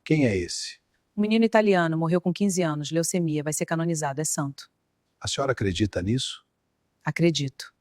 Quem é esse? Um menino italiano morreu com 15 anos, leucemia, vai ser canonizado, é santo. A senhora acredita nisso? Acredito.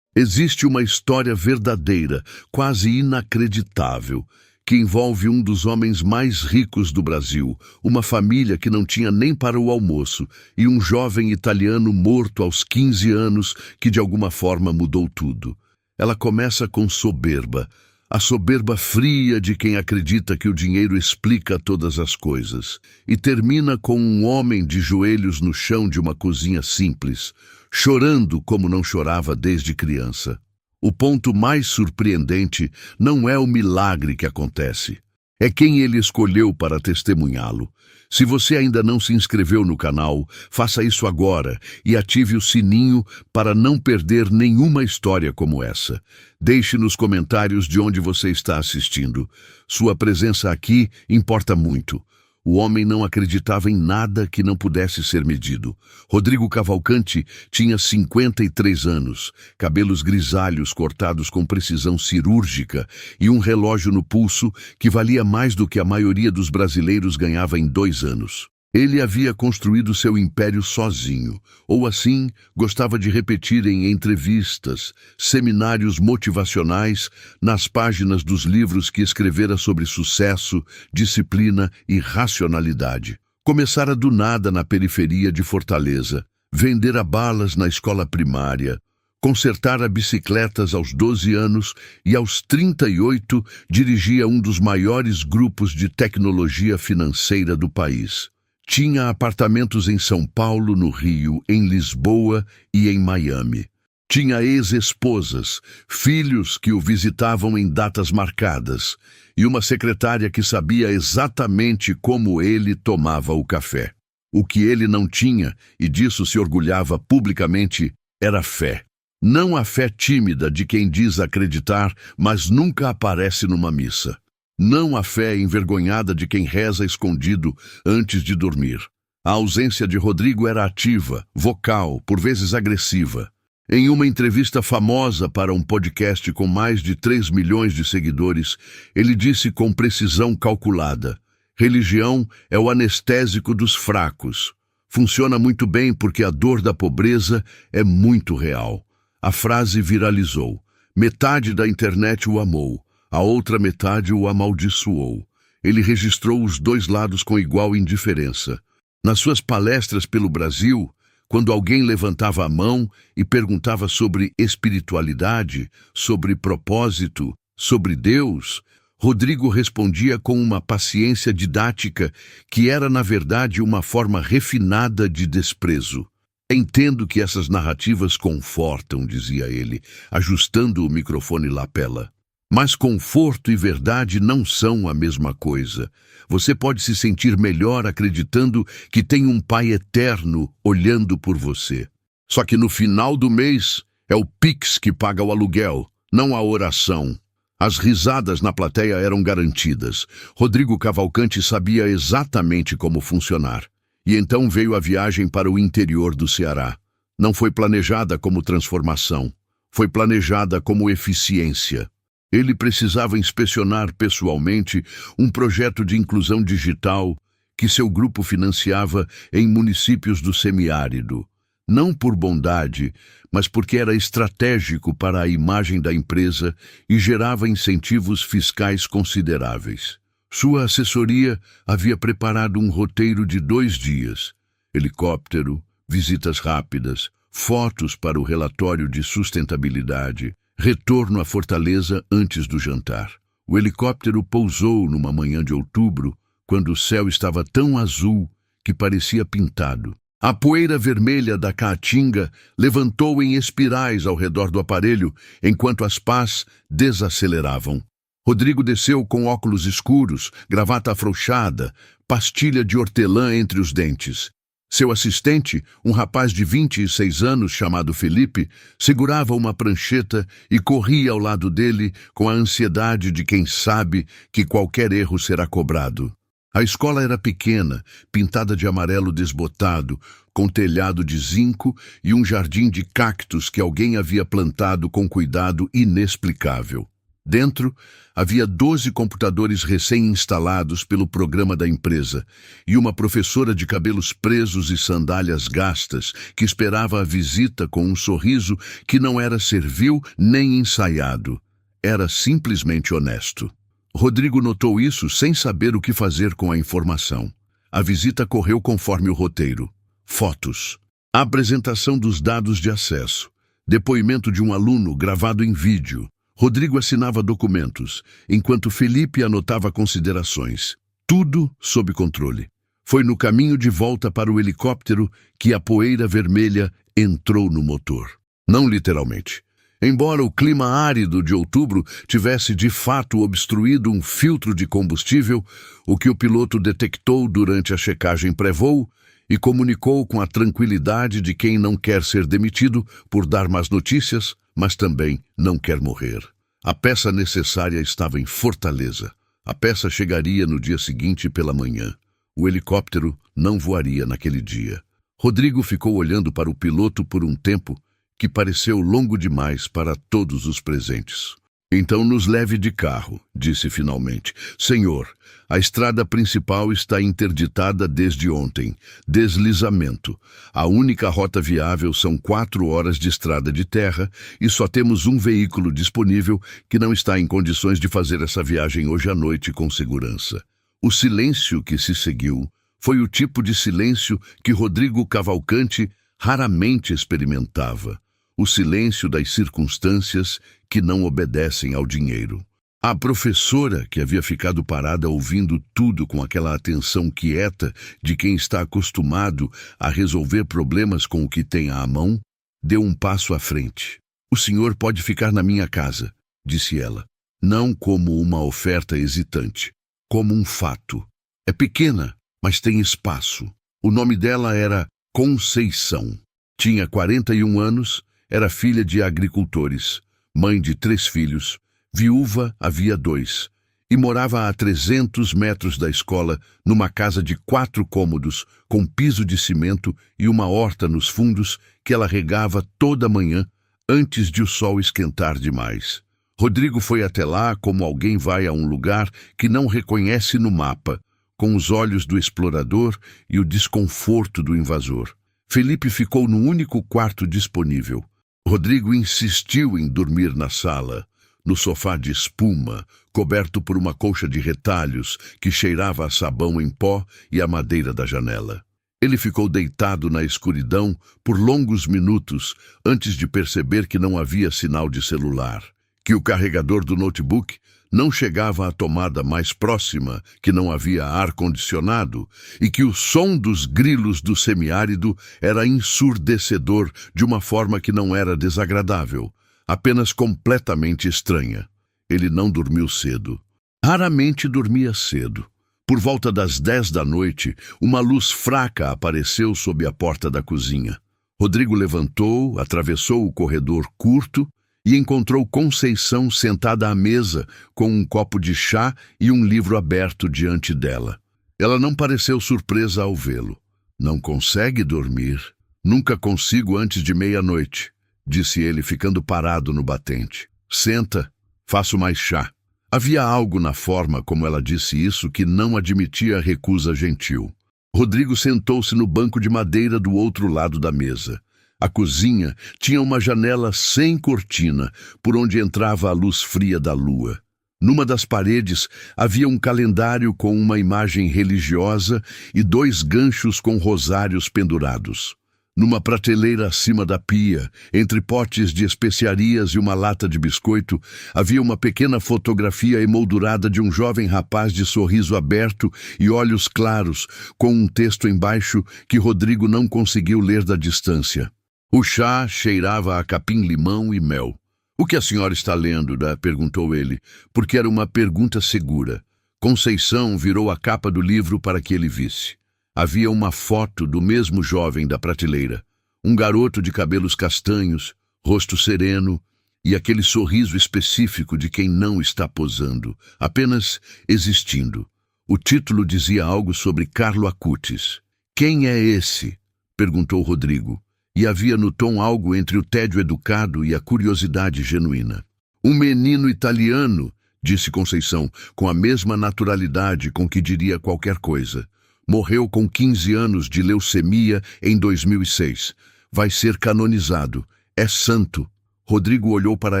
Existe uma história verdadeira, quase inacreditável, que envolve um dos homens mais ricos do Brasil, uma família que não tinha nem para o almoço, e um jovem italiano morto aos 15 anos que de alguma forma mudou tudo. Ela começa com soberba, a soberba fria de quem acredita que o dinheiro explica todas as coisas, e termina com um homem de joelhos no chão de uma cozinha simples, chorando como não chorava desde criança. O ponto mais surpreendente não é o milagre que acontece, é quem ele escolheu para testemunhá-lo. Se você ainda não se inscreveu no canal, faça isso agora e ative o sininho para não perder nenhuma história como essa. Deixe nos comentários de onde você está assistindo. Sua presença aqui importa muito. O homem não acreditava em nada que não pudesse ser medido. Rodrigo Cavalcanti tinha 53 anos, cabelos grisalhos cortados com precisão cirúrgica e um relógio no pulso que valia mais do que a maioria dos brasileiros ganhava em 2 anos. Ele havia construído seu império sozinho, ou assim gostava de repetir em entrevistas, seminários motivacionais, nas páginas dos livros que escrevera sobre sucesso, disciplina e racionalidade. Começara do nada na periferia de Fortaleza, vendera balas na escola primária, consertara bicicletas aos 12 anos e aos 38 dirigia um dos maiores grupos de tecnologia financeira do país. Tinha apartamentos em São Paulo, no Rio, em Lisboa e em Miami. Tinha ex-esposas, filhos que o visitavam em datas marcadas e uma secretária que sabia exatamente como ele tomava o café. O que ele não tinha, e disso se orgulhava publicamente, era fé. Não a fé tímida de quem diz acreditar, mas nunca aparece numa missa. Não a fé envergonhada de quem reza escondido antes de dormir. A ausência de Rodrigo era ativa, vocal, por vezes agressiva. Em uma entrevista famosa para um podcast com mais de 3 milhões de seguidores, ele disse com precisão calculada: religião é o anestésico dos fracos. Funciona muito bem porque a dor da pobreza é muito real. A frase viralizou. Metade da internet o amou. A outra metade o amaldiçoou. Ele registrou os dois lados com igual indiferença. Nas suas palestras pelo Brasil, quando alguém levantava a mão e perguntava sobre espiritualidade, sobre propósito, sobre Deus, Rodrigo respondia com uma paciência didática que era, na verdade, uma forma refinada de desprezo. Entendo que essas narrativas confortam, dizia ele, ajustando o microfone lapela. Mas conforto e verdade não são a mesma coisa. Você pode se sentir melhor acreditando que tem um Pai eterno olhando por você. Só que no final do mês é o Pix que paga o aluguel, não a oração. As risadas na plateia eram garantidas. Rodrigo Cavalcanti sabia exatamente como funcionar. E então veio a viagem para o interior do Ceará. Não foi planejada como transformação. Foi planejada como eficiência. Ele precisava inspecionar pessoalmente um projeto de inclusão digital que seu grupo financiava em municípios do semiárido. Não por bondade, mas porque era estratégico para a imagem da empresa e gerava incentivos fiscais consideráveis. Sua assessoria havia preparado um roteiro de 2 dias. Helicóptero, visitas rápidas, fotos para o relatório de sustentabilidade, retorno à Fortaleza antes do jantar. O helicóptero pousou numa manhã de outubro, quando o céu estava tão azul que parecia pintado. A poeira vermelha da caatinga levantou em espirais ao redor do aparelho, enquanto as pás desaceleravam. Rodrigo desceu com óculos escuros, gravata afrouxada, pastilha de hortelã entre os dentes. Seu assistente, um rapaz de 26 anos chamado Felipe, segurava uma prancheta e corria ao lado dele com a ansiedade de quem sabe que qualquer erro será cobrado. A escola era pequena, pintada de amarelo desbotado, com telhado de zinco e um jardim de cactos que alguém havia plantado com cuidado inexplicável. Dentro, havia 12 computadores recém-instalados pelo programa da empresa e uma professora de cabelos presos e sandálias gastas que esperava a visita com um sorriso que não era servil nem ensaiado. Era simplesmente honesto. Rodrigo notou isso sem saber o que fazer com a informação. A visita correu conforme o roteiro. Fotos. A apresentação dos dados de acesso. Depoimento de um aluno gravado em vídeo. Rodrigo assinava documentos, enquanto Felipe anotava considerações. Tudo sob controle. Foi no caminho de volta para o helicóptero que a poeira vermelha entrou no motor. Não literalmente. Embora o clima árido de outubro tivesse de fato obstruído um filtro de combustível, o que o piloto detectou durante a checagem pré-voo e comunicou com a tranquilidade de quem não quer ser demitido por dar más notícias, mas também não quer morrer. A peça necessária estava em Fortaleza. A peça chegaria no dia seguinte pela manhã. O helicóptero não voaria naquele dia. Rodrigo ficou olhando para o piloto por um tempo que pareceu longo demais para todos os presentes. Então nos leve de carro, disse finalmente. Senhor, a estrada principal está interditada desde ontem. Deslizamento. A única rota viável são 4 horas de estrada de terra e só temos um veículo disponível que não está em condições de fazer essa viagem hoje à noite com segurança. O silêncio que se seguiu foi o tipo de silêncio que Rodrigo Cavalcante raramente experimentava. O silêncio das circunstâncias que não obedecem ao dinheiro. A professora, que havia ficado parada ouvindo tudo com aquela atenção quieta de quem está acostumado a resolver problemas com o que tem à mão, deu um passo à frente. O senhor pode ficar na minha casa, disse ela, não como uma oferta hesitante, como um fato. É pequena, mas tem espaço. O nome dela era Conceição. Tinha 41 anos, era filha de agricultores, mãe de 3 filhos, viúva havia 2, e morava a 300 metros da escola, numa casa de 4 cômodos, com piso de cimento e uma horta nos fundos que ela regava toda manhã, antes de o sol esquentar demais. Rodrigo foi até lá como alguém vai a um lugar que não reconhece no mapa, com os olhos do explorador e o desconforto do invasor. Felipe ficou no único quarto disponível. Rodrigo insistiu em dormir na sala, no sofá de espuma, coberto por uma colcha de retalhos que cheirava a sabão em pó e a madeira da janela. Ele ficou deitado na escuridão por longos minutos antes de perceber que não havia sinal de celular, que o carregador do notebook não chegava à tomada mais próxima, que não havia ar-condicionado e que o som dos grilos do semiárido era ensurdecedor de uma forma que não era desagradável, apenas completamente estranha. Ele não dormiu cedo. Raramente dormia cedo. Por volta das 10 da noite, uma luz fraca apareceu sob a porta da cozinha. Rodrigo levantou, atravessou o corredor curto e encontrou Conceição sentada à mesa com um copo de chá e um livro aberto diante dela. Ela não pareceu surpresa ao vê-lo. Não consegue dormir? Nunca consigo antes de meia-noite, disse ele, ficando parado no batente. Senta, faço mais chá. Havia algo na forma como ela disse isso que não admitia recusa gentil. Rodrigo sentou-se no banco de madeira do outro lado da mesa. A cozinha tinha uma janela sem cortina, por onde entrava a luz fria da lua. Numa das paredes havia um calendário com uma imagem religiosa e 2 ganchos com rosários pendurados. Numa prateleira acima da pia, entre potes de especiarias e uma lata de biscoito, havia uma pequena fotografia emoldurada de um jovem rapaz de sorriso aberto e olhos claros, com um texto embaixo que Rodrigo não conseguiu ler da distância. O chá cheirava a capim-limão e mel. "O que a senhora está lendo?" perguntou ele, porque era uma pergunta segura. Conceição virou a capa do livro para que ele visse. Havia uma foto do mesmo jovem da prateleira. Um garoto de cabelos castanhos, rosto sereno e aquele sorriso específico de quem não está posando, apenas existindo. O título dizia algo sobre Carlo Acutis. "Quem é esse?" perguntou Rodrigo. E havia no tom algo entre o tédio educado e a curiosidade genuína. Um menino italiano, disse Conceição, com a mesma naturalidade com que diria qualquer coisa. Morreu com 15 anos de leucemia em 2006. Vai ser canonizado. É santo. Rodrigo olhou para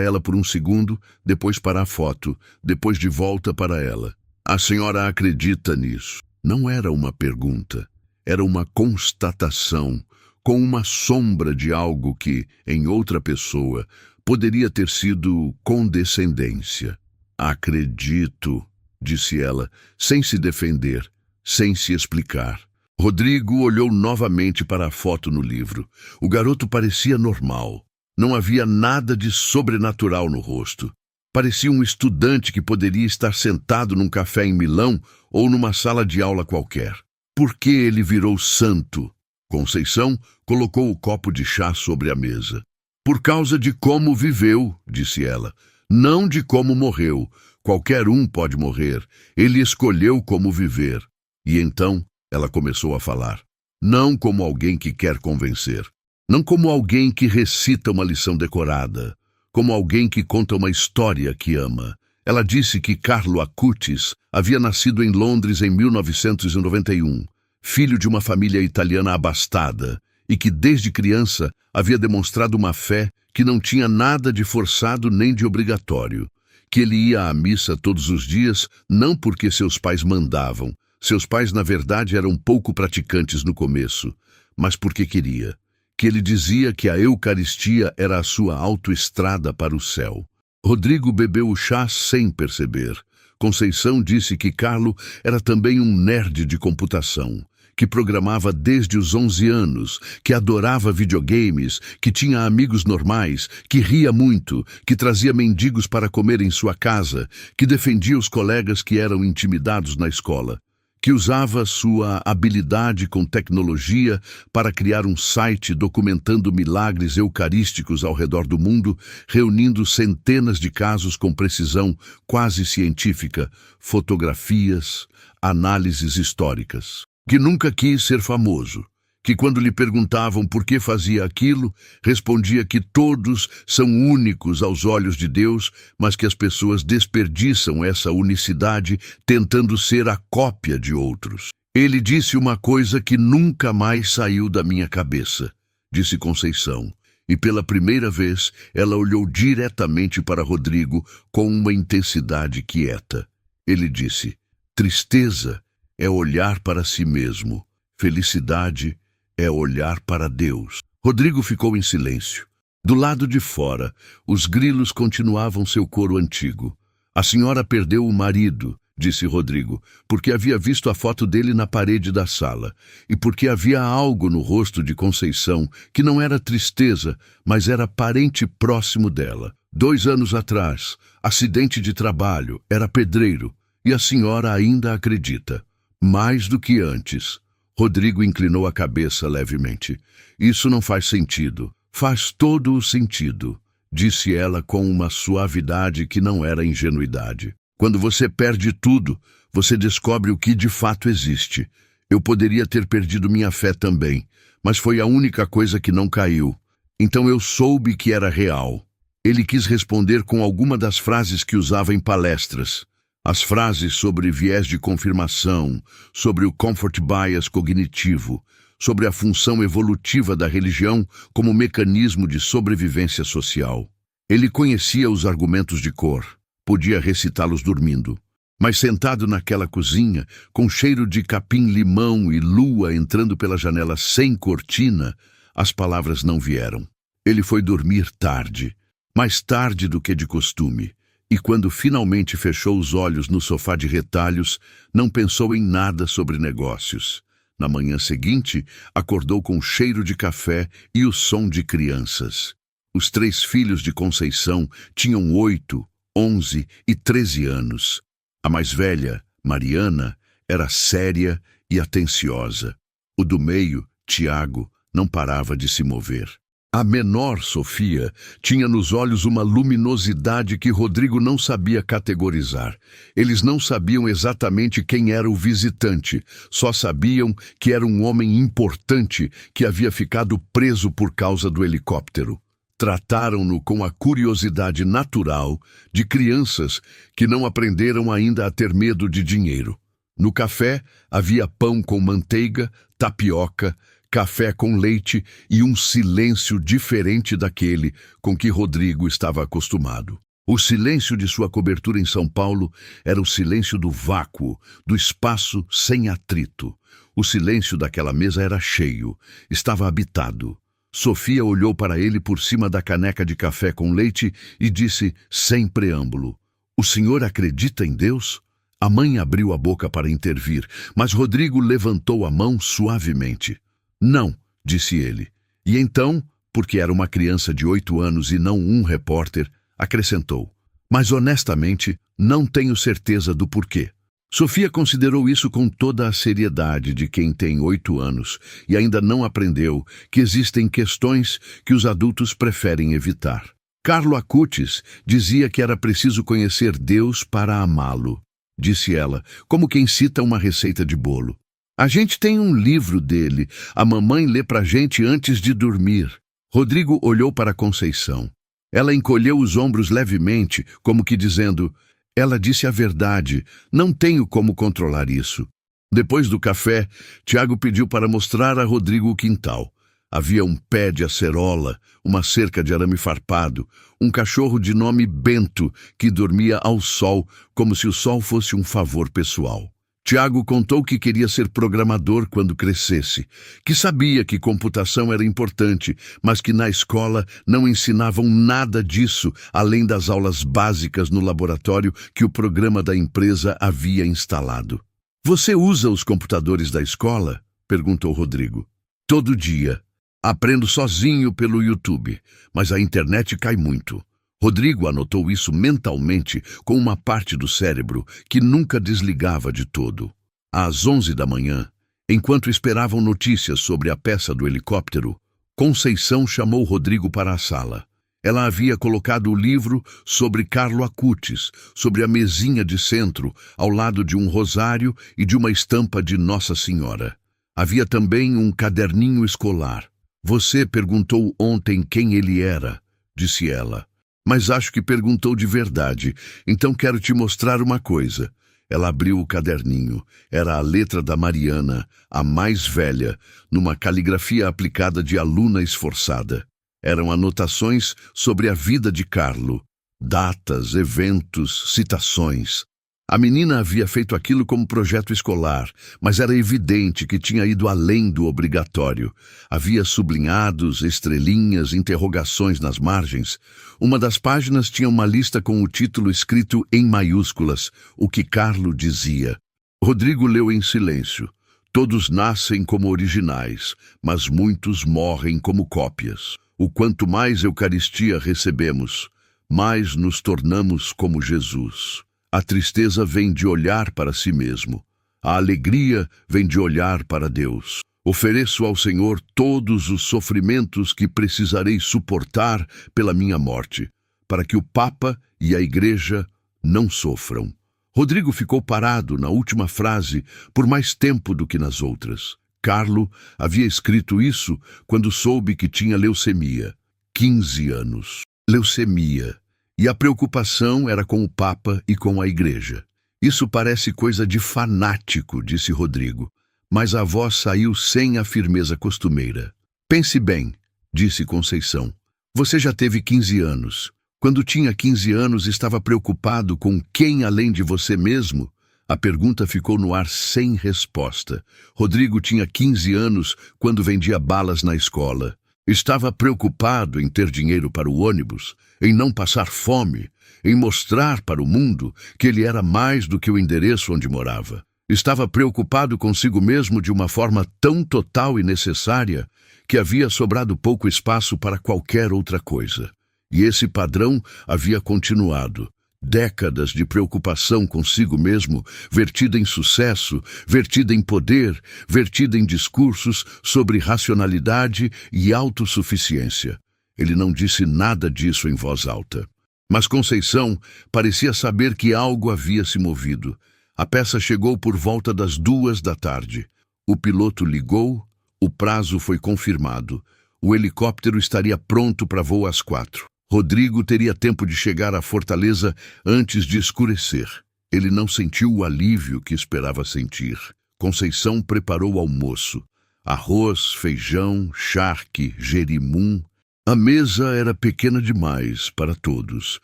ela por um segundo, depois para a foto, depois de volta para ela. A senhora acredita nisso? Não era uma pergunta. Era uma constatação, com uma sombra de algo que, em outra pessoa, poderia ter sido condescendência. Acredito, disse ela, sem se defender, sem se explicar. Rodrigo olhou novamente para a foto no livro. O garoto parecia normal. Não havia nada de sobrenatural no rosto. Parecia um estudante que poderia estar sentado num café em Milão ou numa sala de aula qualquer. Por que ele virou santo? Conceição colocou o copo de chá sobre a mesa. Por causa de como viveu, disse ela. Não de como morreu. Qualquer um pode morrer. Ele escolheu como viver. E então ela começou a falar. Não como alguém que quer convencer. Não como alguém que recita uma lição decorada. Como alguém que conta uma história que ama. Ela disse que Carlo Acutis havia nascido em Londres em 1991, filho de uma família italiana abastada, e que desde criança havia demonstrado uma fé que não tinha nada de forçado nem de obrigatório, que ele ia à missa todos os dias não porque seus pais mandavam, seus pais na verdade eram pouco praticantes no começo, mas porque queria, que ele dizia que a Eucaristia era a sua autoestrada para o céu. Rodrigo bebeu o chá sem perceber. Conceição disse que Carlo era também um nerd de computação, que programava desde os 11 anos, que adorava videogames, que tinha amigos normais, que ria muito, que trazia mendigos para comer em sua casa, que defendia os colegas que eram intimidados na escola, que usava sua habilidade com tecnologia para criar um site documentando milagres eucarísticos ao redor do mundo, reunindo centenas de casos com precisão quase científica, fotografias, análises históricas. Que nunca quis ser famoso, que quando lhe perguntavam por que fazia aquilo, respondia que todos são únicos aos olhos de Deus, mas que as pessoas desperdiçam essa unicidade tentando ser a cópia de outros. Ele disse uma coisa que nunca mais saiu da minha cabeça, disse Conceição, e pela primeira vez ela olhou diretamente para Rodrigo com uma intensidade quieta. Ele disse: tristeza é olhar para si mesmo, felicidade é olhar para Deus. Rodrigo ficou em silêncio. Do lado de fora, os grilos continuavam seu coro antigo. A senhora perdeu o marido, disse Rodrigo, porque havia visto a foto dele na parede da sala, e porque havia algo no rosto de Conceição que não era tristeza, mas era parente próximo dela. 2 anos atrás, acidente de trabalho, era pedreiro, e a senhora ainda acredita. Mais do que antes. Rodrigo inclinou a cabeça levemente. Isso não faz sentido. Faz todo o sentido, disse ela com uma suavidade que não era ingenuidade. Quando você perde tudo, você descobre o que de fato existe. Eu poderia ter perdido minha fé também, mas foi a única coisa que não caiu. Então eu soube que era real. Ele quis responder com alguma das frases que usava em palestras. As frases sobre viés de confirmação, sobre o comfort bias cognitivo, sobre a função evolutiva da religião como mecanismo de sobrevivência social. Ele conhecia os argumentos de cor, podia recitá-los dormindo. Mas sentado naquela cozinha, com cheiro de capim-limão e lua entrando pela janela sem cortina, as palavras não vieram. Ele foi dormir tarde, mais tarde do que de costume. E quando finalmente fechou os olhos no sofá de retalhos, não pensou em nada sobre negócios. Na manhã seguinte, acordou com cheiro de café e o som de crianças. Os 3 filhos de Conceição tinham 8, 11 e 13 anos. A mais velha, Mariana, era séria e atenciosa. O do meio, Tiago, não parava de se mover. A menor, Sofia, tinha nos olhos uma luminosidade que Rodrigo não sabia categorizar. Eles não sabiam exatamente quem era o visitante, só sabiam que era um homem importante que havia ficado preso por causa do helicóptero. Trataram-no com a curiosidade natural de crianças que não aprenderam ainda a ter medo de dinheiro. No café havia pão com manteiga, tapioca, café com leite e um silêncio diferente daquele com que Rodrigo estava acostumado. O silêncio de sua cobertura em São Paulo era o silêncio do vácuo, do espaço sem atrito. O silêncio daquela mesa era cheio, estava habitado. Sofia olhou para ele por cima da caneca de café com leite e disse, sem preâmbulo, "O senhor acredita em Deus?" A mãe abriu a boca para intervir, mas Rodrigo levantou a mão suavemente. "Não", disse ele. E então, porque era uma criança de 8 anos e não um repórter, acrescentou, "Mas honestamente, não tenho certeza do porquê." Sofia considerou isso com toda a seriedade de quem tem 8 anos e ainda não aprendeu que existem questões que os adultos preferem evitar. Carlo Acutis dizia que era preciso conhecer Deus para amá-lo, disse ela, como quem cita uma receita de bolo. "A gente tem um livro dele, a mamãe lê pra gente antes de dormir." Rodrigo olhou para Conceição. Ela encolheu os ombros levemente, como que dizendo, "Ela disse a verdade, não tenho como controlar isso." Depois do café, Tiago pediu para mostrar a Rodrigo o quintal. Havia um pé de acerola, uma cerca de arame farpado, um cachorro de nome Bento que dormia ao sol, como se o sol fosse um favor pessoal. Tiago contou que queria ser programador quando crescesse, que sabia que computação era importante, mas que na escola não ensinavam nada disso, além das aulas básicas no laboratório que o programa da empresa havia instalado. "Você usa os computadores da escola?" perguntou Rodrigo. "Todo dia. Aprendo sozinho pelo YouTube, mas a internet cai muito." Rodrigo anotou isso mentalmente com uma parte do cérebro que nunca desligava de todo. Às 11 da manhã, enquanto esperavam notícias sobre a peça do helicóptero, Conceição chamou Rodrigo para a sala. Ela havia colocado o livro sobre Carlo Acutis, sobre a mesinha de centro, ao lado de um rosário e de uma estampa de Nossa Senhora. Havia também um caderninho escolar. "Você perguntou ontem quem ele era", disse ela. "Mas acho que perguntou de verdade, então quero te mostrar uma coisa." Ela abriu o caderninho. Era a letra da Mariana, a mais velha, numa caligrafia aplicada de aluna esforçada. Eram anotações sobre a vida de Carlo, datas, eventos, citações. A menina havia feito aquilo como projeto escolar, mas era evidente que tinha ido além do obrigatório. Havia sublinhados, estrelinhas, interrogações nas margens. Uma das páginas tinha uma lista com o título escrito em maiúsculas, o que Carlo dizia. Rodrigo leu em silêncio. "Todos nascem como originais, mas muitos morrem como cópias. O quanto mais Eucaristia recebemos, mais nos tornamos como Jesus. A tristeza vem de olhar para si mesmo. A alegria vem de olhar para Deus. Ofereço ao Senhor todos os sofrimentos que precisarei suportar pela minha morte, para que o Papa e a Igreja não sofram." Rodrigo ficou parado na última frase por mais tempo do que nas outras. Carlo havia escrito isso quando soube que tinha leucemia. 15 anos. Leucemia. E a preocupação era com o Papa e com a Igreja. "Isso parece coisa de fanático", disse Rodrigo, mas a voz saiu sem a firmeza costumeira. "Pense bem", disse Conceição. "Você já teve 15 anos. Quando tinha 15 anos, estava preocupado com quem além de você mesmo?" A pergunta ficou no ar sem resposta. Rodrigo tinha 15 anos quando vendia balas na escola. Estava preocupado em ter dinheiro para o ônibus, em não passar fome, em mostrar para o mundo que ele era mais do que o endereço onde morava. Estava preocupado consigo mesmo de uma forma tão total e necessária que havia sobrado pouco espaço para qualquer outra coisa. E esse padrão havia continuado. Décadas de preocupação consigo mesmo, vertida em sucesso, vertida em poder, vertida em discursos sobre racionalidade e autossuficiência. Ele não disse nada disso em voz alta. Mas Conceição parecia saber que algo havia se movido. A peça chegou por volta das 2 da tarde. O piloto ligou, o prazo foi confirmado. O helicóptero estaria pronto para voo às 4. Rodrigo teria tempo de chegar à fortaleza antes de escurecer. Ele não sentiu o alívio que esperava sentir. Conceição preparou o almoço. Arroz, feijão, charque, jerimum. A mesa era pequena demais para todos.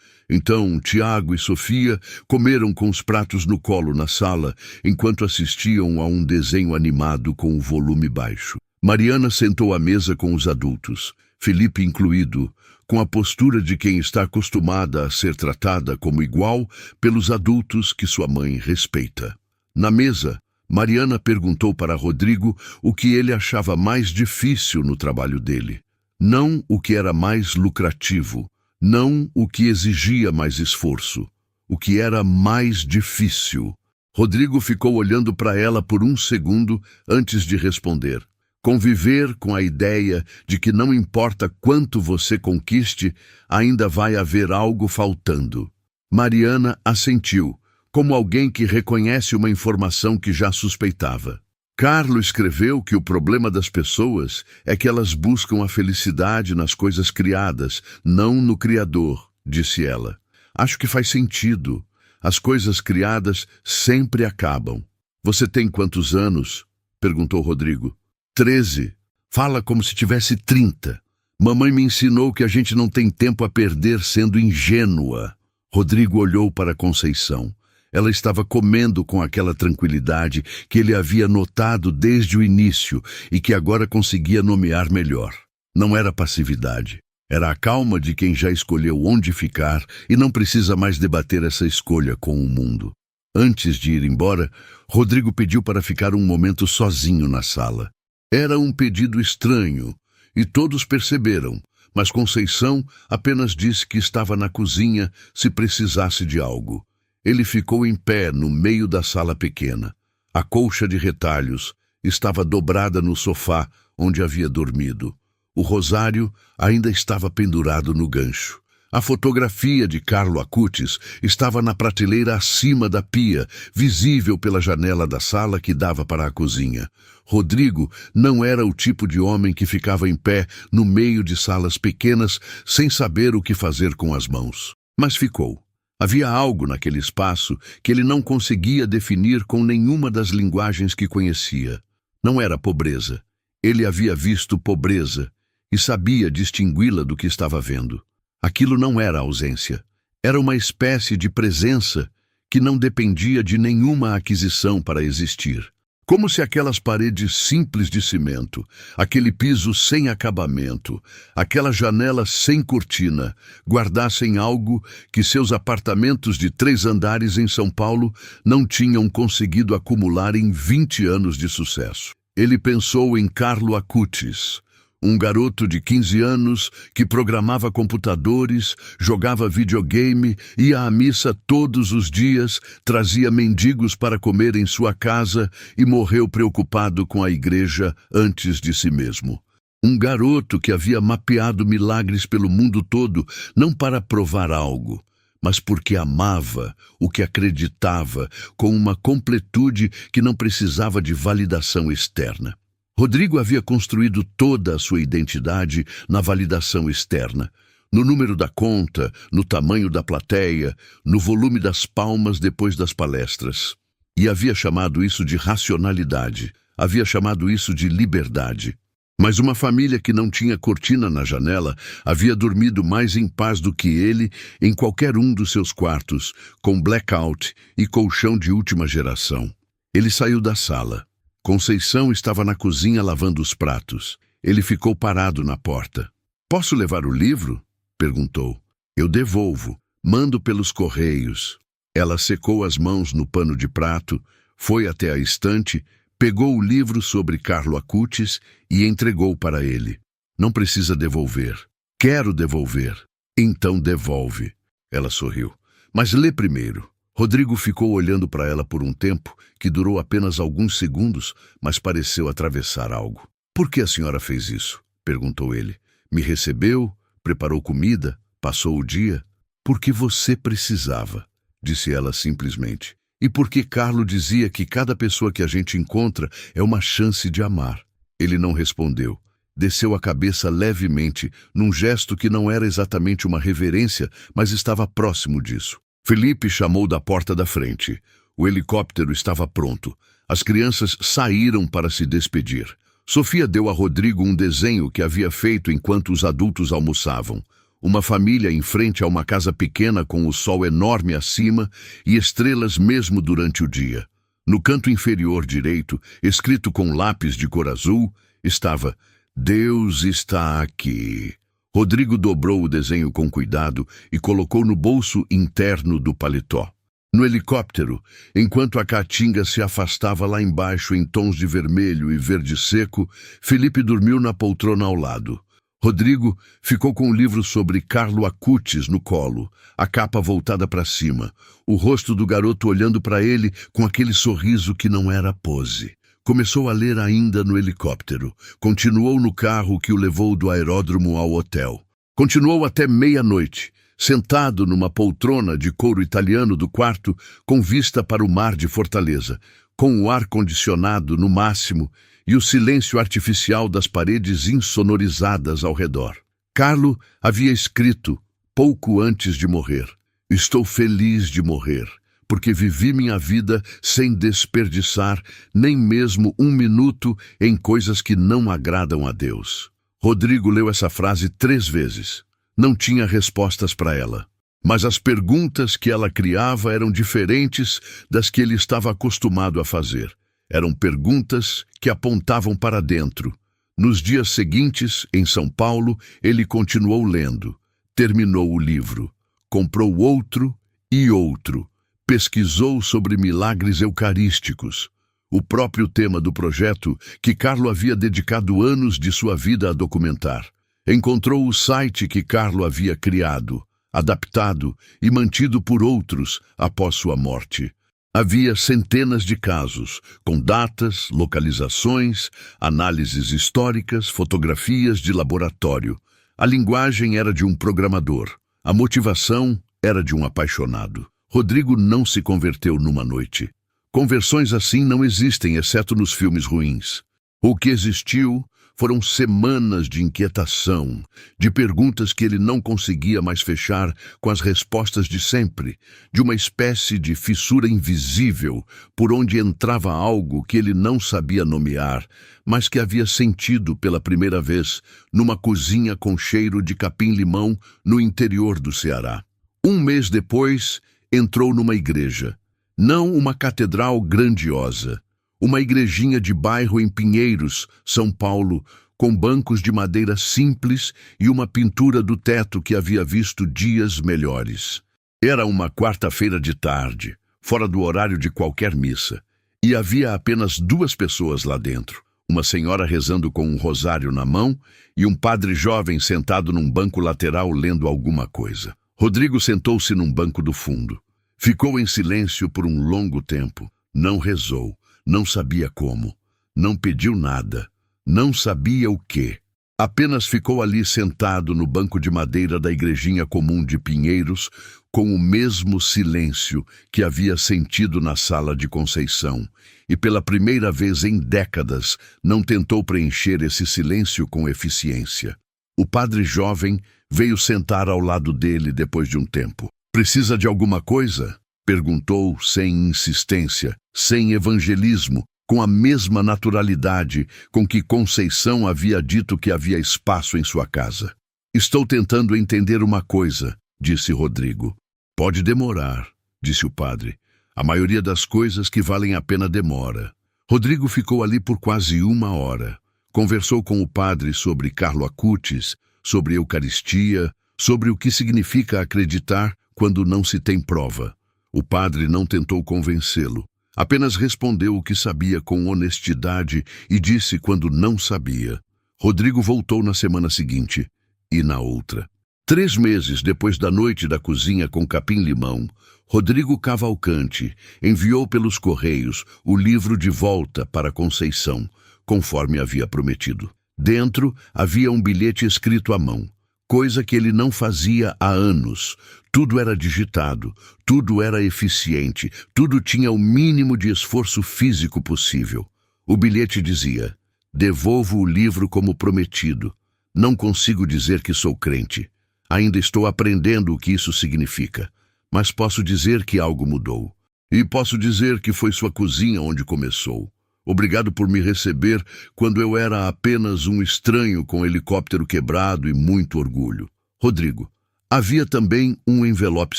Então, Tiago e Sofia comeram com os pratos no colo na sala, enquanto assistiam a um desenho animado com o volume baixo. Mariana sentou à mesa com os adultos, Felipe incluído, com a postura de quem está acostumada a ser tratada como igual pelos adultos que sua mãe respeita. Na mesa, Mariana perguntou para Rodrigo o que ele achava mais difícil no trabalho dele. Não o que era mais lucrativo, não o que exigia mais esforço, o que era mais difícil. Rodrigo ficou olhando para ela por um segundo antes de responder. Conviver com a ideia de que não importa quanto você conquiste, ainda vai haver algo faltando. Mariana assentiu, como alguém que reconhece uma informação que já suspeitava. Carlo escreveu que o problema das pessoas é que elas buscam a felicidade nas coisas criadas, não no Criador, disse ela. Acho que faz sentido. As coisas criadas sempre acabam. Você tem quantos anos? Perguntou Rodrigo. 13. Fala como se tivesse 30. Mamãe me ensinou que a gente não tem tempo a perder sendo ingênua. Rodrigo olhou para Conceição. Ela estava comendo com aquela tranquilidade que ele havia notado desde o início e que agora conseguia nomear melhor. Não era passividade. Era a calma de quem já escolheu onde ficar e não precisa mais debater essa escolha com o mundo. Antes de ir embora, Rodrigo pediu para ficar um momento sozinho na sala. Era um pedido estranho, e todos perceberam, mas Conceição apenas disse que estava na cozinha se precisasse de algo. Ele ficou em pé no meio da sala pequena. A colcha de retalhos estava dobrada no sofá onde havia dormido. O rosário ainda estava pendurado no gancho. A fotografia de Carlo Acutis estava na prateleira acima da pia, visível pela janela da sala que dava para a cozinha. Rodrigo não era o tipo de homem que ficava em pé no meio de salas pequenas sem saber o que fazer com as mãos. Mas ficou. Havia algo naquele espaço que ele não conseguia definir com nenhuma das linguagens que conhecia. Não era pobreza. Ele havia visto pobreza e sabia distingui-la do que estava vendo. Aquilo não era ausência. Era uma espécie de presença que não dependia de nenhuma aquisição para existir. Como se aquelas paredes simples de cimento, aquele piso sem acabamento, aquela janela sem cortina, guardassem algo que seus apartamentos de 3 andares em São Paulo não tinham conseguido acumular em 20 anos de sucesso. Ele pensou em Carlo Acutis, um garoto de 15 anos que programava computadores, jogava videogame, ia à missa todos os dias, trazia mendigos para comer em sua casa e morreu preocupado com a igreja antes de si mesmo. Um garoto que havia mapeado milagres pelo mundo todo, não para provar algo, mas porque amava o que acreditava, com uma completude que não precisava de validação externa. Rodrigo havia construído toda a sua identidade na validação externa, no número da conta, no tamanho da plateia, no volume das palmas depois das palestras. E havia chamado isso de racionalidade, havia chamado isso de liberdade. Mas uma família que não tinha cortina na janela havia dormido mais em paz do que ele em qualquer um dos seus quartos, com blackout e colchão de última geração. Ele saiu da sala. Conceição estava na cozinha lavando os pratos. Ele ficou parado na porta. "Posso levar o livro?" perguntou. "Eu devolvo. Mando pelos correios." Ela secou as mãos no pano de prato, foi até a estante, pegou o livro sobre Carlo Acutis e entregou para ele. "Não precisa devolver." "Quero devolver." "Então devolve." Ela sorriu. "Mas lê primeiro." Rodrigo ficou olhando para ela por um tempo, que durou apenas alguns segundos, mas pareceu atravessar algo. "Por que a senhora fez isso?" perguntou ele. "Me recebeu, preparou comida, passou o dia?" "Porque você precisava", disse ela simplesmente. "E porque Carlo dizia que cada pessoa que a gente encontra é uma chance de amar." Ele não respondeu. Desceu a cabeça levemente, num gesto que não era exatamente uma reverência, mas estava próximo disso. Felipe chamou da porta da frente. O helicóptero estava pronto. As crianças saíram para se despedir. Sofia deu a Rodrigo um desenho que havia feito enquanto os adultos almoçavam. Uma família em frente a uma casa pequena com o sol enorme acima e estrelas mesmo durante o dia. No canto inferior direito, escrito com lápis de cor azul, estava "Deus está aqui". Rodrigo dobrou o desenho com cuidado e colocou no bolso interno do paletó. No helicóptero, enquanto a caatinga se afastava lá embaixo em tons de vermelho e verde seco, Felipe dormiu na poltrona ao lado. Rodrigo ficou com o livro sobre Carlo Acutis no colo, a capa voltada para cima, o rosto do garoto olhando para ele com aquele sorriso que não era pose. Começou a ler ainda no helicóptero. Continuou no carro que o levou do aeródromo ao hotel. Continuou até meia-noite, sentado numa poltrona de couro italiano do quarto, com vista para o mar de Fortaleza, com o ar-condicionado no máximo e o silêncio artificial das paredes insonorizadas ao redor. Carlo havia escrito, pouco antes de morrer: "Estou feliz de morrer, porque vivi minha vida sem desperdiçar nem mesmo um minuto em coisas que não agradam a Deus". Rodrigo leu essa frase 3 vezes. Não tinha respostas para ela, mas as perguntas que ela criava eram diferentes das que ele estava acostumado a fazer. Eram perguntas que apontavam para dentro. Nos dias seguintes, em São Paulo, ele continuou lendo. Terminou o livro. Comprou outro e outro. Pesquisou sobre milagres eucarísticos, o próprio tema do projeto que Carlo havia dedicado anos de sua vida a documentar. Encontrou o site que Carlo havia criado, adaptado e mantido por outros após sua morte. Havia centenas de casos, com datas, localizações, análises históricas, fotografias de laboratório. A linguagem era de um programador. A motivação era de um apaixonado. Rodrigo não se converteu numa noite. Conversões assim não existem, exceto nos filmes ruins. O que existiu foram semanas de inquietação, de perguntas que ele não conseguia mais fechar com as respostas de sempre, de uma espécie de fissura invisível por onde entrava algo que ele não sabia nomear, mas que havia sentido pela primeira vez numa cozinha com cheiro de capim-limão no interior do Ceará. 1 mês depois, entrou numa igreja. Não uma catedral grandiosa. Uma igrejinha de bairro em Pinheiros, São Paulo, com bancos de madeira simples e uma pintura do teto que havia visto dias melhores. Era uma quarta-feira de tarde, fora do horário de qualquer missa, e havia apenas 2 pessoas lá dentro. Uma senhora rezando com um rosário na mão e um padre jovem sentado num banco lateral lendo alguma coisa. Rodrigo sentou-se num banco do fundo. Ficou em silêncio por um longo tempo. Não rezou. Não sabia como. Não pediu nada. Não sabia o quê. Apenas ficou ali sentado no banco de madeira da igrejinha comum de Pinheiros, com o mesmo silêncio que havia sentido na sala de Conceição, e pela primeira vez em décadas não tentou preencher esse silêncio com eficiência. O padre jovem veio sentar ao lado dele depois de um tempo. "Precisa de alguma coisa?" perguntou sem insistência, sem evangelismo, com a mesma naturalidade com que Conceição havia dito que havia espaço em sua casa. "Estou tentando entender uma coisa", disse Rodrigo. "Pode demorar", disse o padre. "A maioria das coisas que valem a pena demora." Rodrigo ficou ali por quase 1 hora. Conversou com o padre sobre Carlo Acutis, sobre Eucaristia, sobre o que significa acreditar quando não se tem prova. O padre não tentou convencê-lo. Apenas respondeu o que sabia com honestidade e disse quando não sabia. Rodrigo voltou na semana seguinte e na outra. 3 meses depois da noite da cozinha com capim-limão, Rodrigo Cavalcante enviou pelos correios o livro de volta para Conceição, conforme havia prometido. Dentro havia um bilhete escrito à mão, coisa que ele não fazia há anos. Tudo era digitado, tudo era eficiente, tudo tinha o mínimo de esforço físico possível. O bilhete dizia: Devolvo o livro como prometido. Não consigo dizer que sou crente. Ainda estou aprendendo o que isso significa. Mas posso dizer que algo mudou. E posso dizer que foi sua cozinha onde começou. Obrigado por me receber quando eu era apenas um estranho com helicóptero quebrado e muito orgulho. Rodrigo, havia também um envelope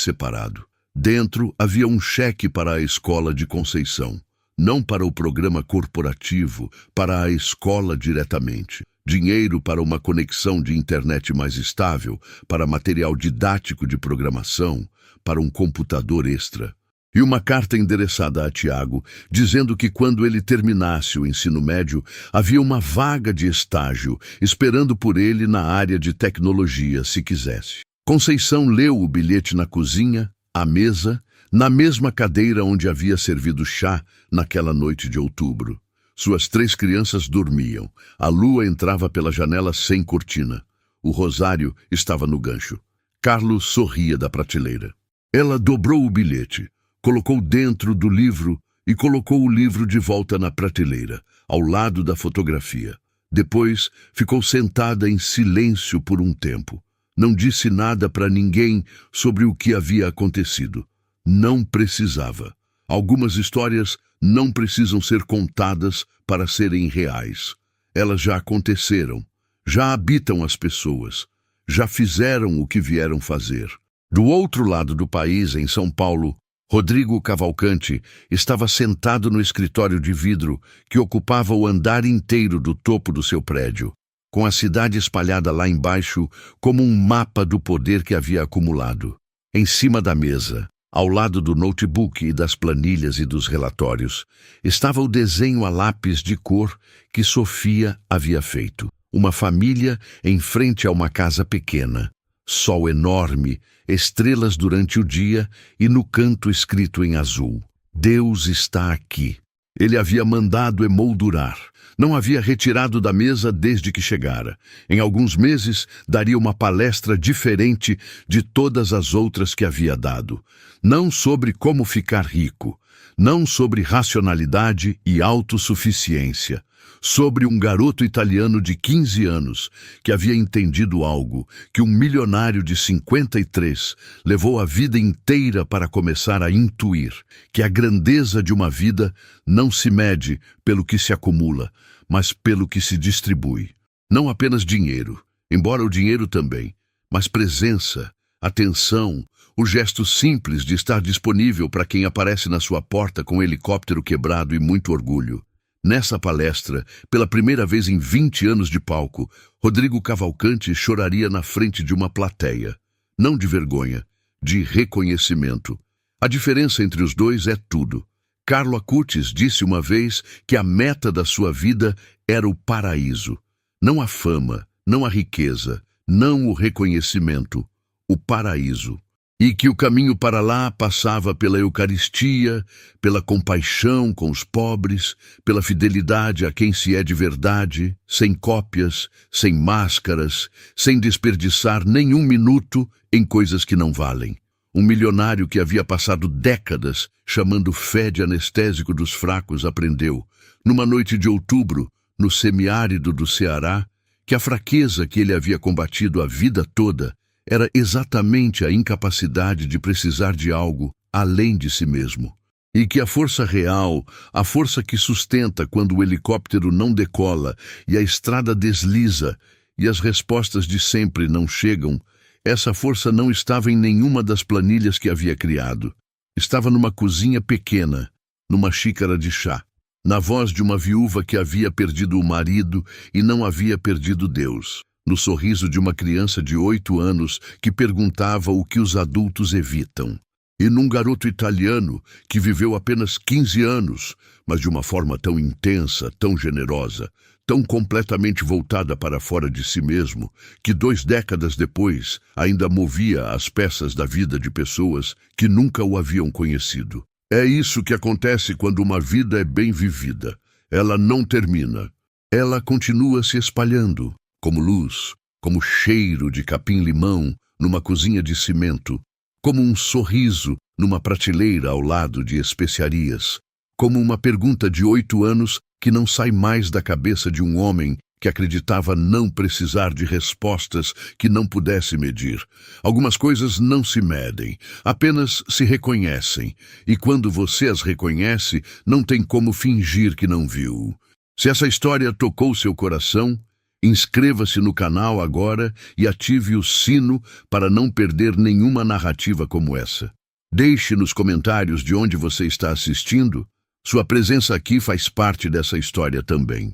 separado. Dentro havia um cheque para a escola de Conceição. Não para o programa corporativo, para a escola diretamente. Dinheiro para uma conexão de internet mais estável, para material didático de programação, para um computador extra. E uma carta endereçada a Tiago, dizendo que quando ele terminasse o ensino médio, havia uma vaga de estágio esperando por ele na área de tecnologia, se quisesse. Conceição leu o bilhete na cozinha, à mesa, na mesma cadeira onde havia servido chá naquela noite de outubro. Suas 3 crianças dormiam. A lua entrava pela janela sem cortina. O rosário estava no gancho. Carlos sorria da prateleira. Ela dobrou o bilhete, colocou dentro do livro e colocou o livro de volta na prateleira, ao lado da fotografia. Depois, ficou sentada em silêncio por um tempo. Não disse nada para ninguém sobre o que havia acontecido. Não precisava. Algumas histórias não precisam ser contadas para serem reais. Elas já aconteceram, já habitam as pessoas, já fizeram o que vieram fazer. Do outro lado do país, em São Paulo, Rodrigo Cavalcante estava sentado no escritório de vidro que ocupava o andar inteiro do topo do seu prédio, com a cidade espalhada lá embaixo como um mapa do poder que havia acumulado. Em cima da mesa, ao lado do notebook e das planilhas e dos relatórios, estava o desenho a lápis de cor que Sofia havia feito. Uma família em frente a uma casa pequena. Sol enorme, estrelas durante o dia e no canto escrito em azul: Deus está aqui. Ele havia mandado emoldurar. Não havia retirado da mesa desde que chegara. Em alguns meses, daria uma palestra diferente de todas as outras que havia dado. Não sobre como ficar rico. Não sobre racionalidade e autossuficiência. Sobre um garoto italiano de 15 anos que havia entendido algo que um milionário de 53 levou a vida inteira para começar a intuir, que a grandeza de uma vida não se mede pelo que se acumula, mas pelo que se distribui. Não apenas dinheiro, embora o dinheiro também, mas presença, atenção, o gesto simples de estar disponível para quem aparece na sua porta com um helicóptero quebrado e muito orgulho. Nessa palestra, pela primeira vez em 20 anos de palco, Rodrigo Cavalcante choraria na frente de uma plateia. Não de vergonha, de reconhecimento. A diferença entre os dois é tudo. Carlo Acutis disse uma vez que a meta da sua vida era o paraíso. Não a fama, não a riqueza, não o reconhecimento. O paraíso. E que o caminho para lá passava pela Eucaristia, pela compaixão com os pobres, pela fidelidade a quem se é de verdade, sem cópias, sem máscaras, sem desperdiçar nenhum minuto em coisas que não valem. Um milionário que havia passado décadas chamando fé de anestésico dos fracos aprendeu, numa noite de outubro, no semiárido do Ceará, que a fraqueza que ele havia combatido a vida toda era exatamente a incapacidade de precisar de algo além de si mesmo. E que a força real, a força que sustenta quando o helicóptero não decola e a estrada desliza e as respostas de sempre não chegam, essa força não estava em nenhuma das planilhas que havia criado. Estava numa cozinha pequena, numa xícara de chá, na voz de uma viúva que havia perdido o marido e não havia perdido Deus. No sorriso de uma criança de 8 anos que perguntava o que os adultos evitam. E num garoto italiano que viveu apenas 15 anos, mas de uma forma tão intensa, tão generosa, tão completamente voltada para fora de si mesmo, que 2 décadas depois ainda movia as peças da vida de pessoas que nunca o haviam conhecido. É isso que acontece quando uma vida é bem vivida. Ela não termina. Ela continua se espalhando. Como luz, como cheiro de capim-limão numa cozinha de cimento, como um sorriso numa prateleira ao lado de especiarias, como uma pergunta de 8 anos que não sai mais da cabeça de um homem que acreditava não precisar de respostas que não pudesse medir. Algumas coisas não se medem, apenas se reconhecem, e quando você as reconhece, não tem como fingir que não viu. Se essa história tocou seu coração, inscreva-se no canal agora e ative o sino para não perder nenhuma narrativa como essa. Deixe nos comentários de onde você está assistindo. Sua presença aqui faz parte dessa história também.